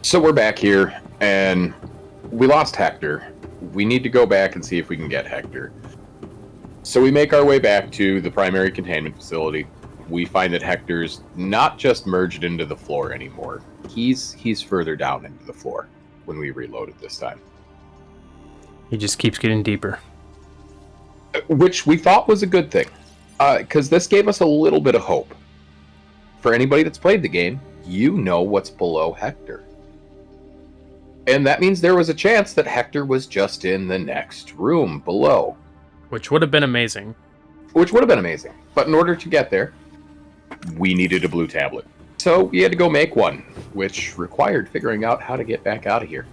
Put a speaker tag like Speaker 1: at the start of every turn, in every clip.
Speaker 1: So we're back here, and we lost Hector. We need to go back and see if we can get Hector. So we make our way back to the primary containment facility. We find that Hector's not just merged into the floor anymore. He's further down into the floor when we reloaded this time.
Speaker 2: He just keeps getting deeper.
Speaker 1: Which we thought was a good thing, because this gave us a little bit of hope. For anybody that's played the game, you know what's below Hector. And that means there was a chance that Hector was just in the next room below.
Speaker 2: Which would have been amazing.
Speaker 1: But in order to get there, we needed a blue tablet. So we had to go make one, which required figuring out how to get back out of here.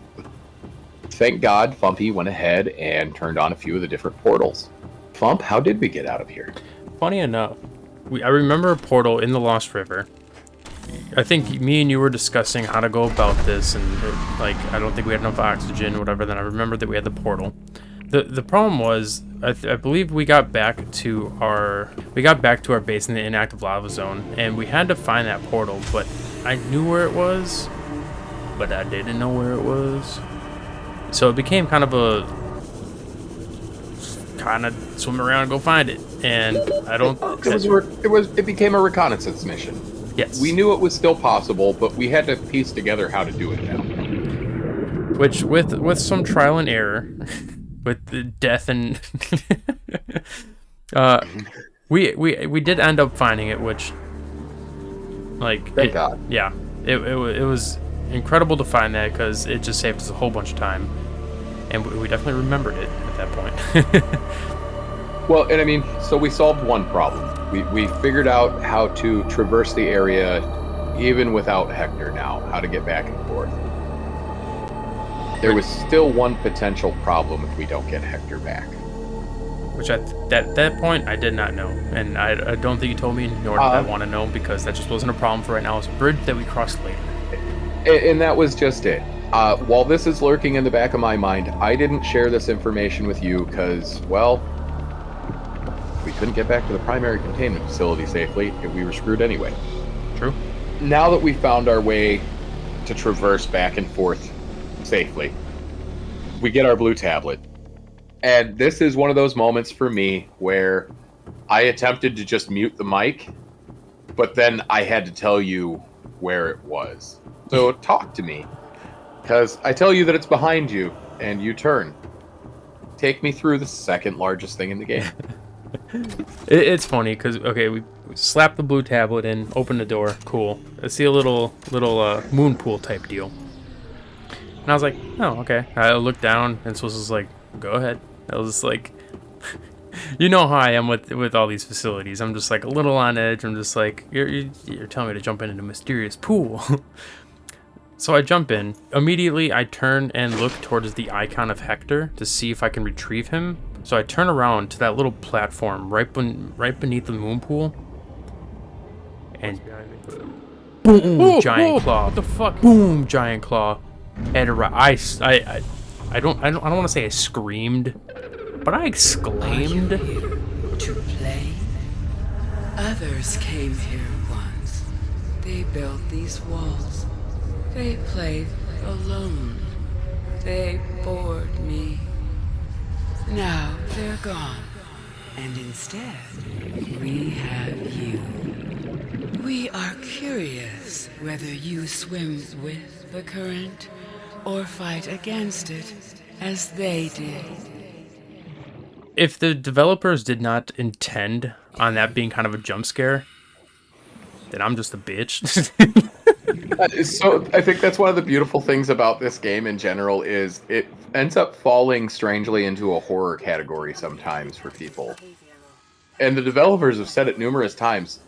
Speaker 1: Thank God Phumpy went ahead and turned on a few of the different portals. Phump, how did we get out of here?
Speaker 2: Funny enough, I remember a portal in the Lost River. I think me and you were discussing how to go about this, and I don't think we had enough oxygen or whatever. Then I remembered that we had the portal. The problem was, I believe we got back to our base in the inactive lava zone, and we had to find that portal. But I knew where it was, but I didn't know where it was. So it became kind of swim around and go find it. And I don't.
Speaker 1: It became a reconnaissance mission.
Speaker 2: Yes.
Speaker 1: We knew it was still possible, but we had to piece together how to do it now.
Speaker 2: Which, with some trial and error, with the death and we did end up finding it, which
Speaker 1: thank God.
Speaker 2: Yeah, it was incredible to find that, because it just saved us a whole bunch of time, and we definitely remembered it at that point.
Speaker 1: Well, and I mean, so we solved one problem. We figured out how to traverse the area even without Hector now, how to get back and forth. There was still one potential problem if we don't get Hector back.
Speaker 2: Which at that point I did not know, and I don't think you told me, nor did I want to know, because that just wasn't a problem for right now. It's a bridge that we crossed later.
Speaker 1: And that was just it. While this is lurking in the back of my mind, I didn't share this information with you because, well, we couldn't get back to the primary containment facility safely, and we were screwed anyway.
Speaker 2: True.
Speaker 1: Now that we found our way to traverse back and forth safely, we get our blue tablet. And this is one of those moments for me where I attempted to just mute the mic, but then I had to tell you where it was. So talk to me, because I tell you that it's behind you, and you turn. Take me through the second largest thing in the game.
Speaker 2: It's funny because, okay, we slapped the blue tablet in, opened the door, cool. I see a little moon pool type deal. And I was like, oh, okay. I looked down, and so was like, go ahead. I was just like, you know how I am with all these facilities. I'm just like a little on edge. I'm just like, you're telling me to jump into a mysterious pool. So I jump in. Immediately, I turn and look towards the icon of Hector to see if I can retrieve him. So I turn around to that little platform right beneath the moon pool, and boom, giant claw. What the fuck? Boom, giant claw. And I don't want to say I screamed, but I exclaimed.
Speaker 3: Are you here to play? Others came here once. They built these walls. They played alone. They bored me. Now they're gone, and instead, we have you. We are curious whether you swim with the current or fight against it, as they did.
Speaker 2: If the developers did not intend on that being kind of a jump scare, then I'm just a bitch.
Speaker 1: So I think that's one of the beautiful things about this game in general is it ends up falling strangely into a horror category sometimes for people. And the developers have said it numerous times.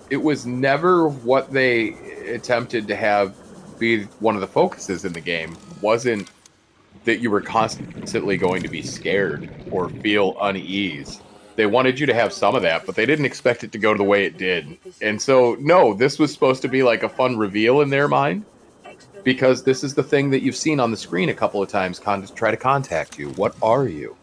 Speaker 1: It was never what they attempted to have be one of the focuses in the game. Wasn't that you were constantly going to be scared or feel unease. They wanted you to have some of that, but they didn't expect it to go the way it did. And so, no, this was supposed to be like a fun reveal in their mind, because this is the thing that you've seen on the screen a couple of times try to contact you. What are you?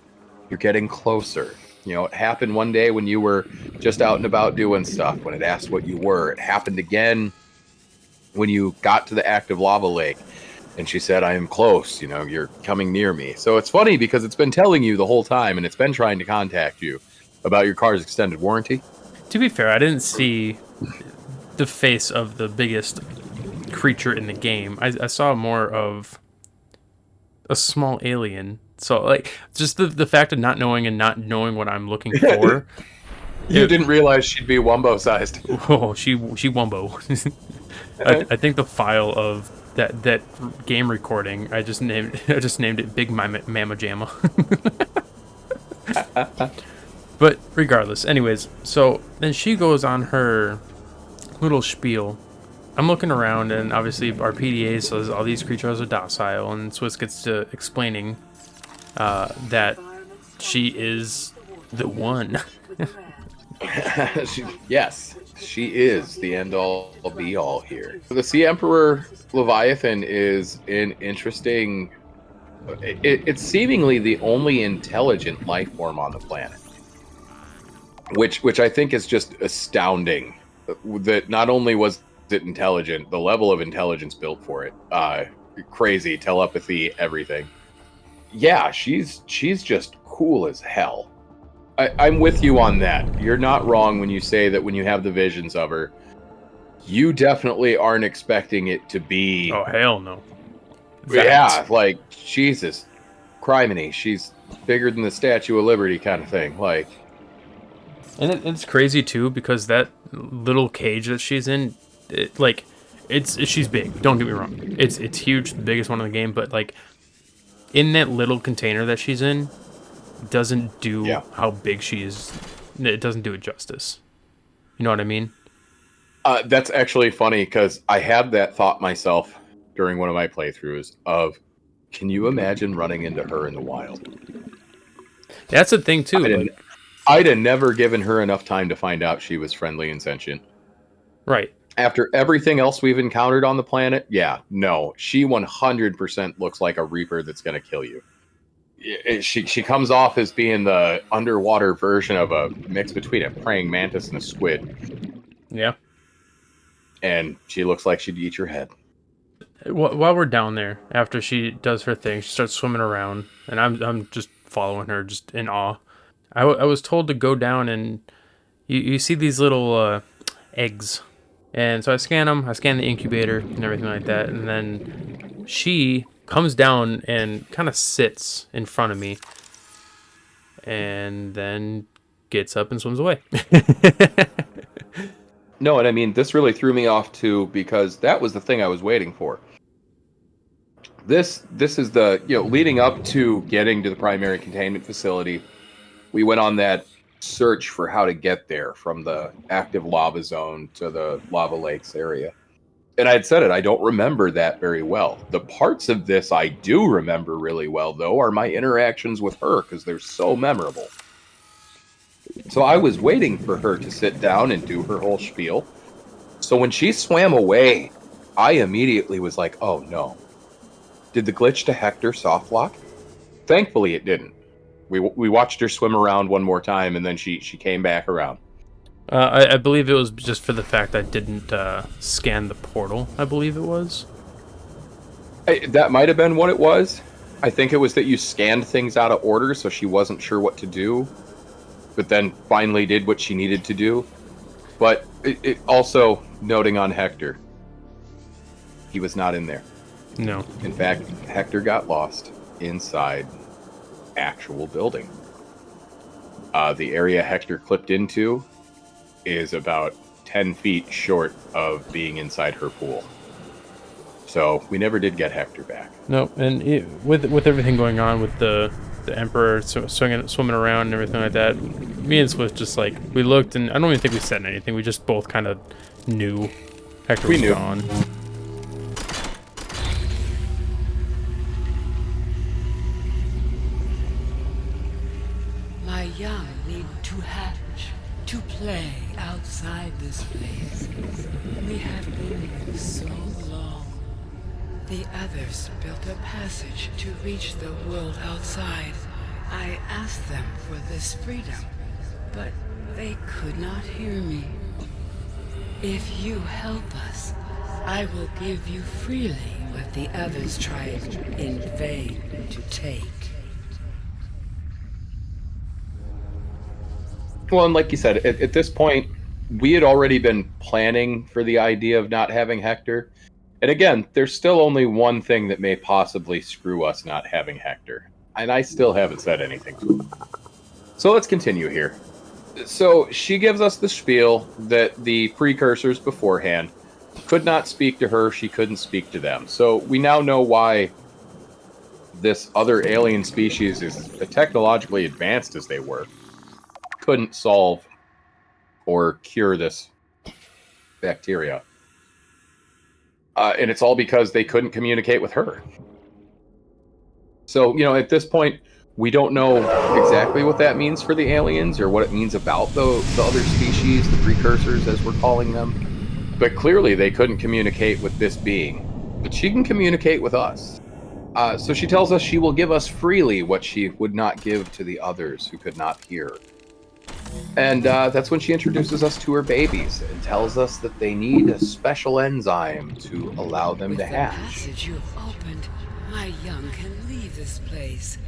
Speaker 1: You're getting closer. You know, it happened one day when you were just out and about doing stuff, when it asked what you were. It happened again when you got to the active lava lake. And she said, I am close, you know, you're coming near me. So it's funny because it's been telling you the whole time, and it's been trying to contact you about your car's extended warranty.
Speaker 2: To be fair, I didn't see the face of the biggest creature in the game. I saw more of a small alien. So, like, just the fact of not knowing and not knowing what I'm looking for.
Speaker 1: You didn't realize she'd be Wumbo-sized.
Speaker 2: Oh, she Wumbo. I think the file of that game recording, I just named it Big Mama Jamma. But regardless, anyways, so then she goes on her little spiel. I'm looking around, and obviously our PDA says all these creatures are docile, and Swiss gets to explaining that she is the one.
Speaker 1: Yes, she is the end-all be-all here. The Sea Emperor Leviathan is an interesting... It's seemingly the only intelligent life form on the planet. Which I think is just astounding. That not only was it intelligent, the level of intelligence built for it. Crazy, telepathy, everything. Yeah, she's just cool as hell. I'm with you on that. You're not wrong when you say that when you have the visions of her, you definitely aren't expecting it to be...
Speaker 2: Oh, hell no.
Speaker 1: Yeah, like, Jesus. Criminy, she's bigger than the Statue of Liberty kind of thing. Like...
Speaker 2: And it's crazy, too, because that little cage that she's in, she's big. Don't get me wrong. It's huge, the biggest one in the game, but, like, in that little container that she's in, doesn't do how big she is. It doesn't do it justice. You know what I mean?
Speaker 1: That's actually funny, because I had that thought myself during one of my playthroughs of, can you imagine running into her in the wild?
Speaker 2: That's the thing, too.
Speaker 1: I'd have never given her enough time to find out she was friendly and sentient.
Speaker 2: Right.
Speaker 1: After everything else we've encountered on the planet, no. She 100% looks like a Reaper that's going to kill you. She comes off as being the underwater version of a mix between a praying mantis and a squid.
Speaker 2: Yeah.
Speaker 1: And she looks like she'd eat your head.
Speaker 2: While we're down there, after she does her thing, she starts swimming around, and I'm just following her, just in awe. I was told to go down, and you see these little eggs. And so I scan them, I scan the incubator and everything like that, and then she comes down and kind of sits in front of me, and then gets up and swims away.
Speaker 1: No, and I mean, this really threw me off too, because that was the thing I was waiting for. This is the, leading up to getting to the primary containment facility, we went on that search for how to get there from the active lava zone to the lava lakes area. And I had said it, I don't remember that very well. The parts of this I do remember really well, though, are my interactions with her, because they're so memorable. So I was waiting for her to sit down and do her whole spiel. So when she swam away, I immediately was like, oh no. Did the glitch to Hector soft lock? Thankfully it didn't. We watched her swim around one more time, and then she came back around.
Speaker 2: I believe it was just for the fact I didn't scan the portal, I believe it was.
Speaker 1: That might have been what it was. I think it was that you scanned things out of order, so she wasn't sure what to do, but then finally did what she needed to do. But it also, noting on Hector, he was not in there.
Speaker 2: No.
Speaker 1: In fact, Hector got lost inside actual building. The area Hector clipped into is about 10 feet short of being inside her pool. So we never did get Hector back.
Speaker 2: No, and with everything going on with the Emperor swimming around and everything like that, me and Sleuth just we looked, and I don't even think we said anything. We just both kind of knew Hector was gone.
Speaker 3: My young need to hatch, to play outside this place. We have been here so long. The others built a passage to reach the world outside. I asked them for this freedom, but they could not hear me. If you help us, I will give you freely what the others tried in vain to take.
Speaker 1: Well, and like you said, at this point, we had already been planning for the idea of not having Hector. And again, there's still only one thing that may possibly screw us not having Hector. And I still haven't said anything to him. So let's continue here. So she gives us the spiel that the precursors beforehand could not speak to her, she couldn't speak to them. So we now know why this other alien species, as technologically advanced as they were, couldn't solve or cure this bacteria. And it's all because they couldn't communicate with her. So, at this point, we don't know exactly what that means for the aliens or what it means about the other species, the precursors, as we're calling them. But clearly, they couldn't communicate with this being. But she can communicate with us. So she tells us she will give us freely what she would not give to the others who could not hear. And that's when she introduces us to her babies and tells us that they need a special enzyme to allow them to hatch.
Speaker 3: With the passage you have opened, my young can leave this place.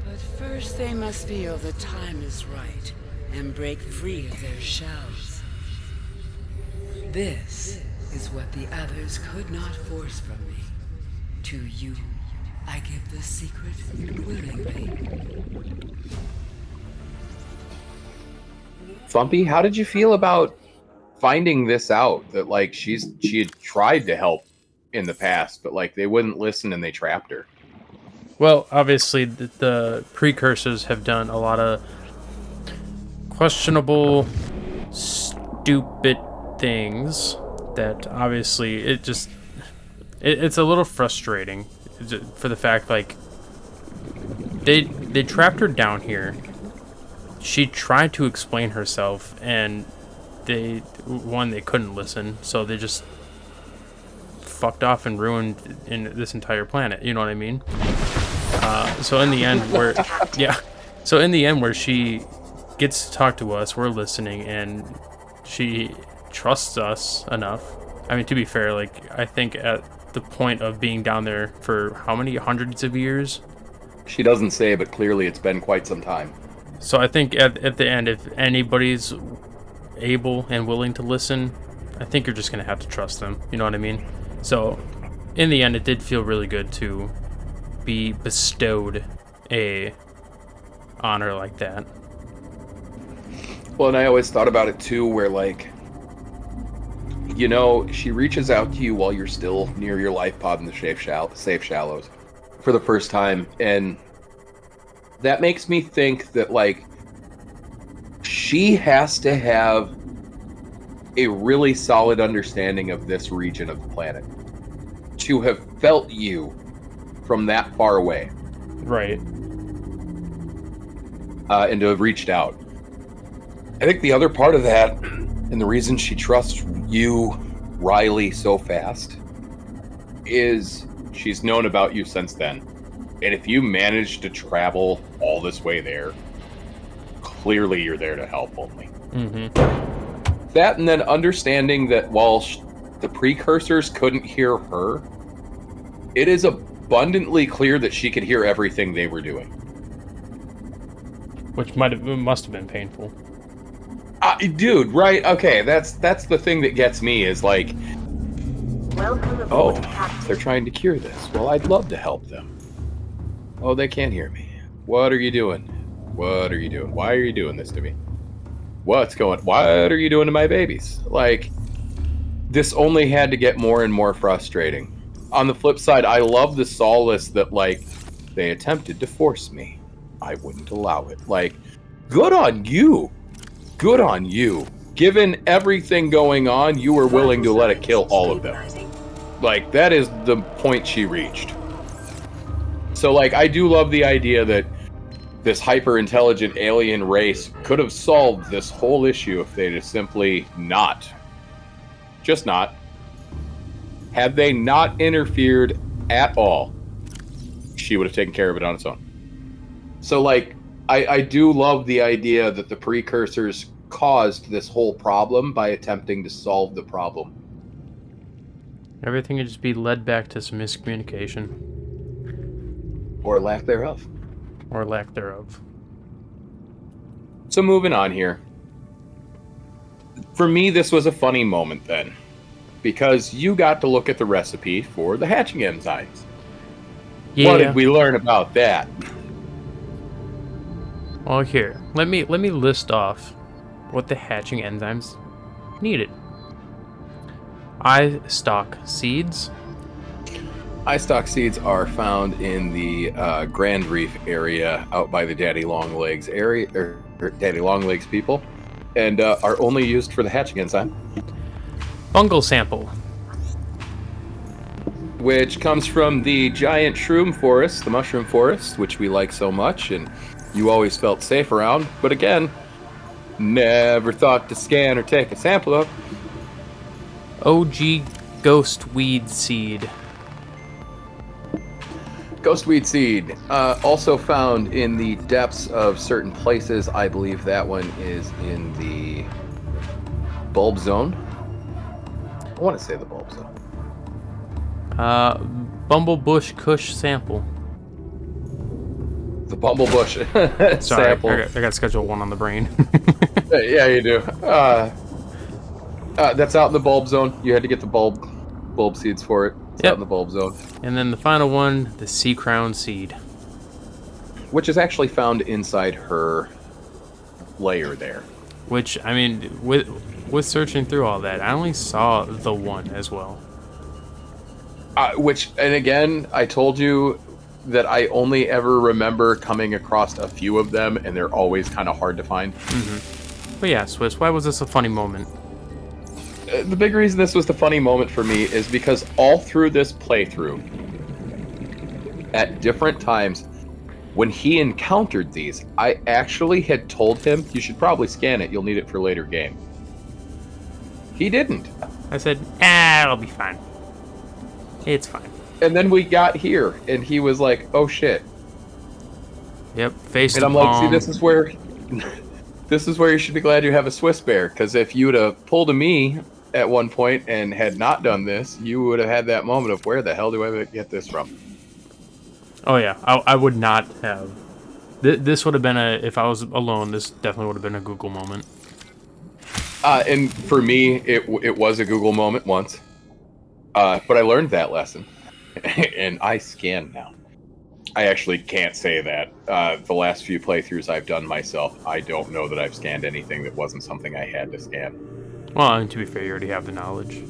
Speaker 3: But first they must feel the time is right and break free of their shells. This is what the others could not force from me. To you, I give the secret willingly.
Speaker 1: Phumpy, how did you feel about finding this out? That she had tried to help in the past, but they wouldn't listen and they trapped her.
Speaker 2: Well, obviously the precursors have done a lot of questionable, stupid things that obviously it's a little frustrating for the fact they trapped her down here. She tried to explain herself, and they couldn't listen, so they just fucked off and ruined this entire planet. You know what I mean? So in the end, where she gets to talk to us, we're listening, and she trusts us enough. I mean, to be fair, I think at the point of being down there for how many hundreds of years?
Speaker 1: She doesn't say, but clearly it's been quite some time.
Speaker 2: So I think at the end, if anybody's able and willing to listen, I think you're just going to have to trust them. You know what I mean? So in the end, it did feel really good to be bestowed a honor like that.
Speaker 1: Well, and I always thought about it too, where she reaches out to you while you're still near your life pod in the safe shallows for the first time, and that makes me think that she has to have a really solid understanding of this region of the planet to have felt you from that far away.
Speaker 2: Right.
Speaker 1: And to have reached out. I think the other part of that, and the reason she trusts you, Riley, so fast, is she's known about you since then. And if you manage to travel all this way there, clearly you're there to help only.
Speaker 2: Mm-hmm.
Speaker 1: That, and then understanding that while the precursors couldn't hear her, it is abundantly clear that she could hear everything they were doing.
Speaker 2: Which must have been painful.
Speaker 1: Dude, right? Okay, that's the thing that gets me is oh, they're trying to cure this. Well, I'd love to help them. Oh, they can't hear me. What are you doing? What are you doing? Why are you doing this to me? What are you doing to my babies? This only had to get more and more frustrating. On the flip side, I love the solace that, they attempted to force me. I wouldn't allow it. Good on you. Good on you. Given everything going on, you were willing to let it kill all of them. That is the point she reached. So, I do love the idea that this hyper-intelligent alien race could have solved this whole issue if they'd just simply had they not interfered at all, she would have taken care of it on its own. So, I do love the idea that the precursors caused this whole problem by attempting to solve the problem.
Speaker 2: Everything could just be led back to some miscommunication.
Speaker 1: Or lack thereof.
Speaker 2: Or lack thereof.
Speaker 1: So moving on here. For me, this was a funny moment then. Because you got to look at the recipe for the hatching enzymes.
Speaker 2: Yeah.
Speaker 1: What did we learn about that?
Speaker 2: Well, here, let me list off what the hatching enzymes needed. Eye stalk seeds.
Speaker 1: Eye stalk seeds are found in the Grand Reef area out by the Daddy Longlegs area, or Daddy Longlegs people, and are only used for the hatching enzyme.
Speaker 2: Fungal sample.
Speaker 1: Which comes from the giant shroom forest, the mushroom forest, which we like so much, and you always felt safe around. But again, never thought to scan or take a sample of.
Speaker 2: OG ghostweed seed.
Speaker 1: Ghostweed seed, also found in the depths of certain places. I believe that one is in the bulb zone. I want to say the bulb zone.
Speaker 2: Bumblebush Kush sample.
Speaker 1: The bumblebush
Speaker 2: Sorry,
Speaker 1: sample.
Speaker 2: I got schedule 1 on the brain.
Speaker 1: Yeah, you do. That's out in the bulb zone. You had to get the bulb seeds for it. It's out in the bulb zone.
Speaker 2: And then the final one, the sea crown seed.
Speaker 1: Which is actually found inside her layer there.
Speaker 2: Which, I mean, with searching through all that, I only saw the one as well.
Speaker 1: And again, I told you that I only ever remember coming across a few of them, and they're always kind of hard to find.
Speaker 2: Mm-hmm. But yeah, Swiss, why was this a funny moment?
Speaker 1: The big reason this was the funny moment for me is because all through this playthrough, at different times, when he encountered these, I actually had told him, you should probably scan it, you'll need it for later game. He didn't.
Speaker 2: I said, it'll be fine. It's fine.
Speaker 1: And then we got here, and he was like, oh shit.
Speaker 2: Yep, face
Speaker 1: and
Speaker 2: to
Speaker 1: I'm
Speaker 2: palm.
Speaker 1: like, see, this is where you should be glad you have a Swiss bear, because if you'd have pulled a me at one point and had not done this, you would have had that moment of, where the hell do I get this from?
Speaker 2: Oh yeah, I would not have. This would have been if I was alone, this definitely would have been a Google moment.
Speaker 1: And for me, it was a Google moment once. But I learned that lesson, and I scan now. I actually can't say that. The last few playthroughs I've done myself, I don't know that I've scanned anything that wasn't something I had to scan.
Speaker 2: Well, and to be fair, you already have the knowledge.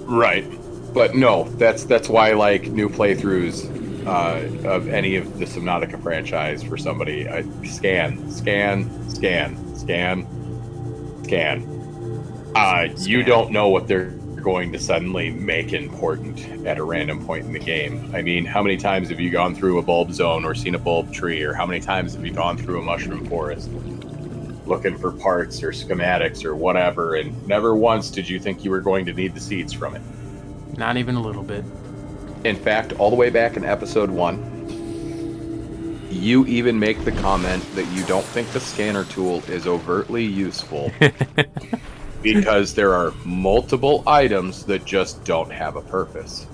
Speaker 1: Right. But no, that's why, like, new playthroughs of any of the Subnautica franchise for somebody, scan. You don't know what they're going to suddenly make important at a random point in the game. I mean, how many times have you gone through a bulb zone or seen a bulb tree, or how many times have you gone through a mushroom forest looking for parts or schematics or whatever, and never once did you think you were going to need the seeds from it?
Speaker 2: Not even a little bit.
Speaker 1: In fact, all the way back in episode 1, you even make the comment that you don't think the scanner tool is overtly useful because there are multiple items that just don't have a purpose.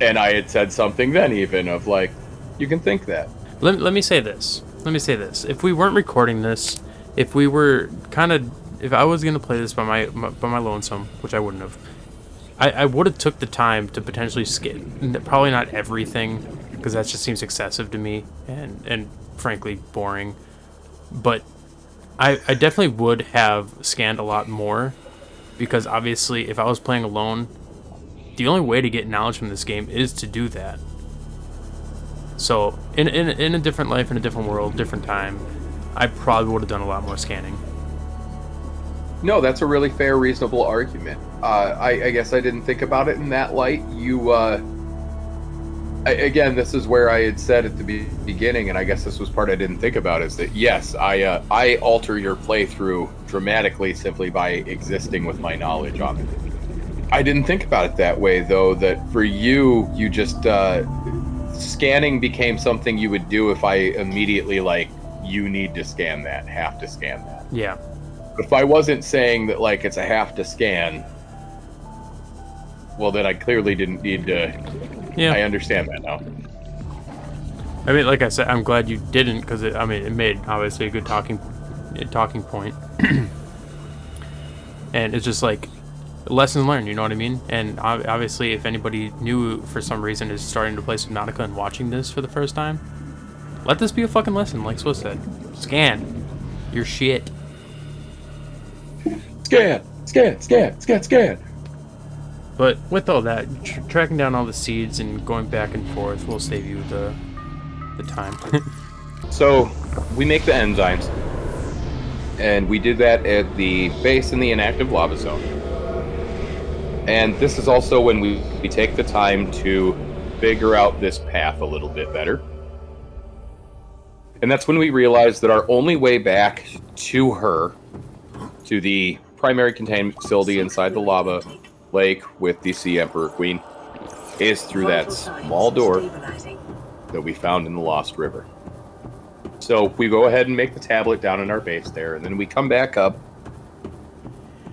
Speaker 1: And I had said something then even of like, you can think that.
Speaker 2: Let me say this. If we weren't recording this, if we were if I was going to play this by my lonesome, which I wouldn't have, I would have took the time to potentially scan, probably not everything, because that just seems excessive to me and frankly boring. But I definitely would have scanned a lot more, because obviously if I was playing alone, the only way to get knowledge from this game is to do that. So in a different life, in a different world, different time, I probably would have done a lot more scanning.
Speaker 1: No, that's a really fair, reasonable argument. I guess I didn't think about it in that light. Again, this is where I had said at the beginning, and I guess this was part I didn't think about, is that yes, I alter your playthrough dramatically simply by existing with my knowledge on it. I didn't think about it that way, though, that for you just, scanning became something you would do if I immediately, like, you need to scan that, have to scan that.
Speaker 2: Yeah.
Speaker 1: If I wasn't saying that, like, it's a have to scan, Well, then I clearly didn't need to...
Speaker 2: Yeah.
Speaker 1: I understand that now.
Speaker 2: I mean, like I said, I'm glad you didn't, because it made obviously a good talking point. And it's just like lesson learned, you know what I mean? And obviously, if anybody new for some reason is starting to play Subnautica and watching this for the first time, let this be a fucking lesson, like Sleuth said. Scan your shit.
Speaker 1: Scan.
Speaker 2: But with all that, tracking down all the seeds and going back and forth will save you the time.
Speaker 1: So, we make the enzymes. And we did that at the base in the inactive lava zone. And this is also when we take the time to figure out this path a little bit better. And that's when we realized that our only way back to her, to the primary containment facility inside the lava lake with the Sea Emperor Queen, is through that small door that we found in the Lost River. So we go ahead and make the tablet down in our base there, and then we come back up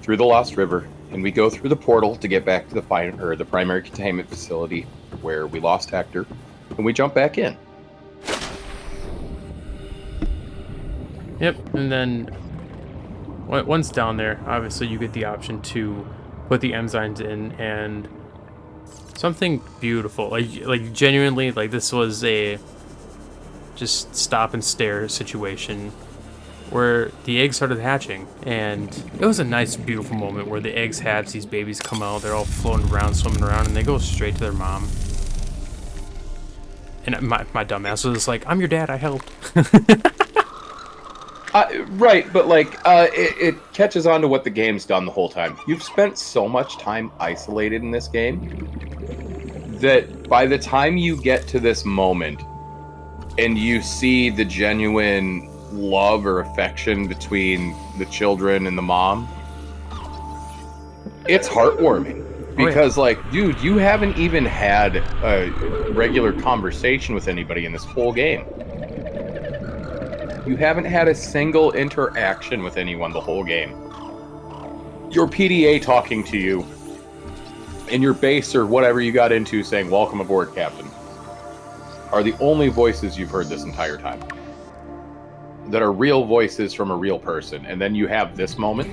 Speaker 1: through the Lost River, and we go through the portal to get back to the primary containment facility where we lost Hector, and we jump back in.
Speaker 2: Yep, and then once down there, obviously you get the option to put the enzymes in, and something beautiful, like genuinely, like this was a just stop and stare situation where the eggs started hatching, and it was a nice, beautiful moment where the eggs hatch, these babies come out, they're all floating around, swimming around, and they go straight to their mom. And my dumbass was just like, "I'm your dad, I helped."
Speaker 1: Right, but like, it catches on to what the game's done the whole time. You've spent so much time isolated in this game that by the time you get to this moment and you see the genuine love or affection between the children and the mom, it's heartwarming. Because, like, dude, you haven't even had a regular conversation with anybody in this whole game. You haven't had a single interaction with anyone the whole game. Your PDA talking to you, and your base or whatever you got into saying, "Welcome aboard, Captain," are the only voices you've heard this entire time. That are real voices from a real person. And then you have this moment.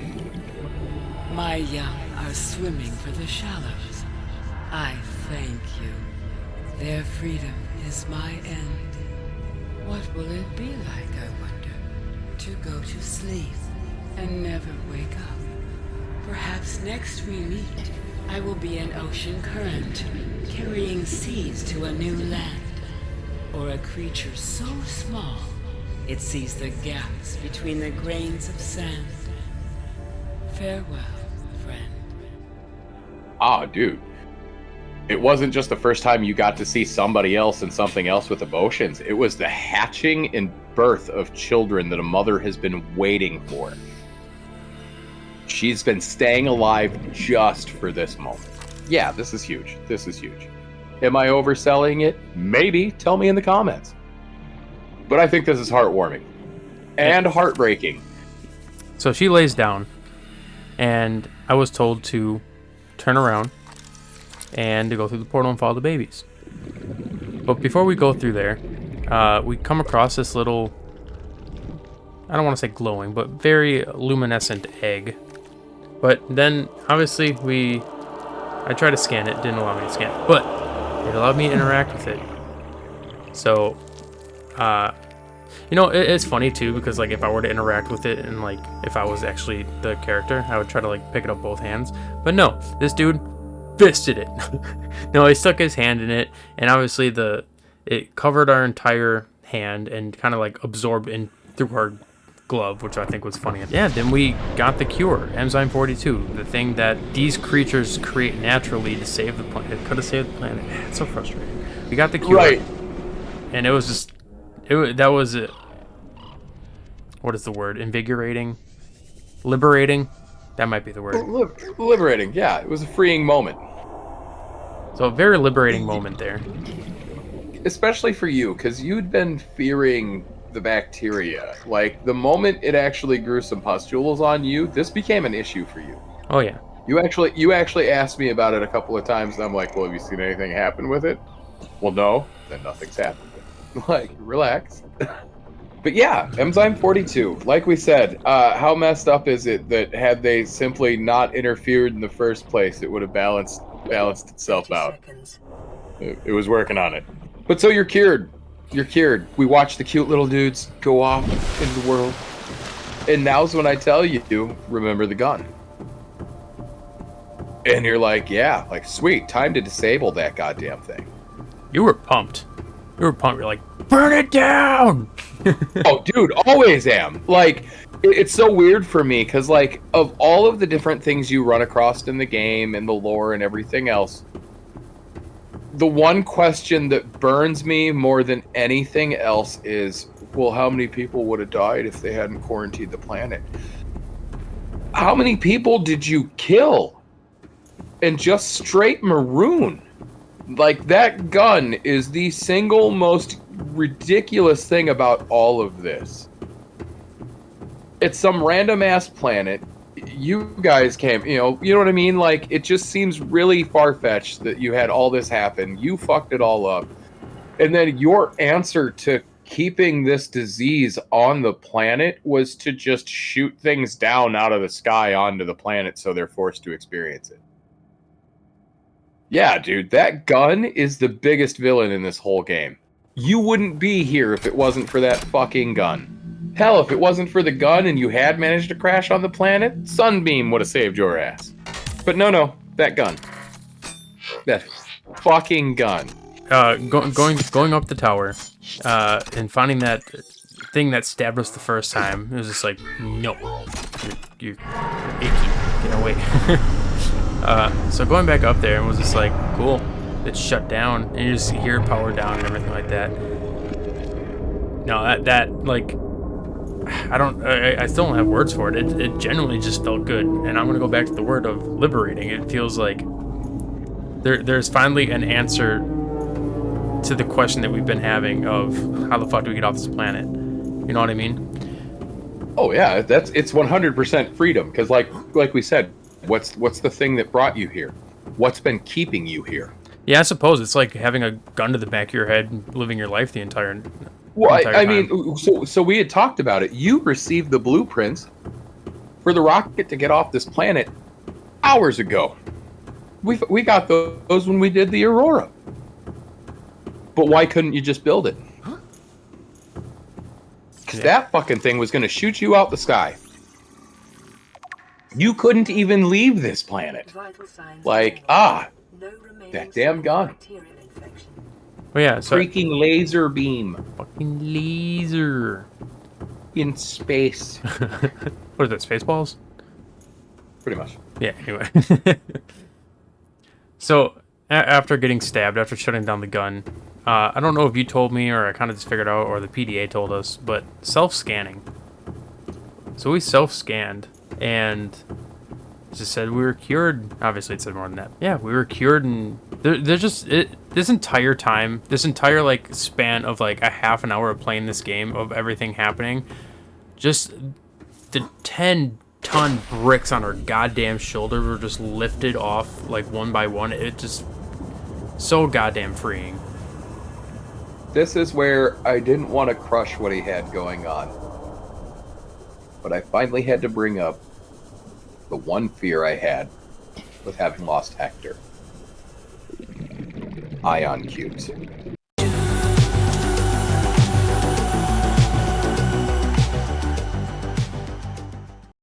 Speaker 3: My young are swimming for the shallows. I thank you. Their freedom is my end. What will it be like, I wonder, to go to sleep and never wake up? Perhaps next we meet, I will be an ocean current, carrying seeds to a new land. Or a creature so small, it sees the gaps between the grains of sand. Farewell, friend.
Speaker 1: Ah, dude. It wasn't just the first time you got to see somebody else and something else with emotions. It was the hatching and birth of children that a mother has been waiting for. She's been staying alive just for this moment. Yeah, this is huge. This is huge. Am I overselling it? Maybe. Tell me in the comments. But I think this is heartwarming. And heartbreaking.
Speaker 2: So she lays down, and I was told to turn around and to go through the portal and follow the babies. But before we go through there, we come across this little, I don't want to say glowing, but very luminescent egg. But then, obviously, I tried to scan it, didn't allow me to scan it, but it allowed me to interact with it. So, you know, it's funny too, because like if I were to interact with it and like if I was actually the character, I would try to like pick it up both hands. But no, this dude fisted it. No, he stuck his hand in it, and obviously it covered our entire hand and kind of like absorbed in through our glove, which I think was funny. Yeah, then we got the cure, Enzyme 42, the thing that these creatures create naturally to save the planet. It could have saved the planet. It's so frustrating. We got the cure,
Speaker 1: right?
Speaker 2: And it was just, that was it. What is the word? Invigorating, liberating. That might be the word.
Speaker 1: Liberating. Yeah, it was a freeing moment.
Speaker 2: So a very liberating moment there.
Speaker 1: Especially for you, because you'd been fearing the bacteria. Like, the moment it actually grew some pustules on you, this became an issue for you.
Speaker 2: Oh yeah.
Speaker 1: You actually asked me about it a couple of times, and I'm like, well, have you seen anything happen with it? Well, no. Then nothing's happened with it. Like, relax. But yeah, Enzyme 42. Like we said, how messed up is it that had they simply not interfered in the first place, it would have balanced itself out. It was working on it. But so you're cured. You're cured. We watched the cute little dudes go off into the world. And now's when I tell you, remember the gun. And you're like, yeah, like, sweet, time to disable that goddamn thing.
Speaker 2: You were pumped. You're like, burn it down!
Speaker 1: Oh, dude, always am. Like, it's so weird for me, because, like, of all of the different things you run across in the game and the lore and everything else, the one question that burns me more than anything else is, well, how many people would have died if they hadn't quarantined the planet? How many people did you kill? And just straight maroon? Like, that gun is the single most ridiculous thing about all of this. It's some random ass planet. You guys came, you know what I mean? Like, it just seems really far-fetched that you had all this happen. You fucked it all up. And then your answer to keeping this disease on the planet was to just shoot things down out of the sky onto the planet so they're forced to experience it. Yeah, dude, that gun is the biggest villain in this whole game. You wouldn't be here if it wasn't for that fucking gun. Hell, if it wasn't for the gun and you had managed to crash on the planet, Sunbeam would have saved your ass. But no, that gun. That fucking gun.
Speaker 2: Going up the tower, and finding that thing that stabbed us the first time, it was just like, no, you're icky, get away. So going back up there, it was just like, cool, it's shut down, and you just hear power down and everything like that. No, that like, I still don't have words for it. It genuinely just felt good, and I'm gonna go back to the word of liberating. It feels like there's finally an answer to the question that we've been having of how the fuck do we get off this planet? You know what I mean?
Speaker 1: Oh yeah, it's 100% freedom, because like we said, what's the thing that brought you here? What's been keeping you here?
Speaker 2: Yeah, I suppose it's like having a gun to the back of your head and living your life the entire
Speaker 1: Well, I
Speaker 2: time.
Speaker 1: mean, so we had talked about it. You received the blueprints for the rocket to get off this planet hours ago. We got those when we did the Aurora. But why couldn't you just build it? Because that fucking thing was going to shoot you out the sky. You couldn't even leave this planet. Like, that damn gun.
Speaker 2: Oh yeah, so
Speaker 1: freaking laser beam.
Speaker 2: Fucking laser.
Speaker 1: In space.
Speaker 2: What is that, Spaceballs?
Speaker 1: Pretty much.
Speaker 2: Yeah, anyway. So, after getting stabbed, after shutting down the gun, I don't know if you told me or I kind of just figured out or the PDA told us, but self-scanning. So we self-scanned and it just said we were cured. Obviously it said more than that. Yeah, we were cured, and there's just this entire time, this entire like span of like a half an hour of playing this game, of everything happening, just the 10-ton bricks on our goddamn shoulder were just lifted off like one by one. It just so goddamn freeing.
Speaker 1: This is where I didn't want to crush what he had going on, but I finally had to bring up the one fear I had with having lost Hector. Ion cubes.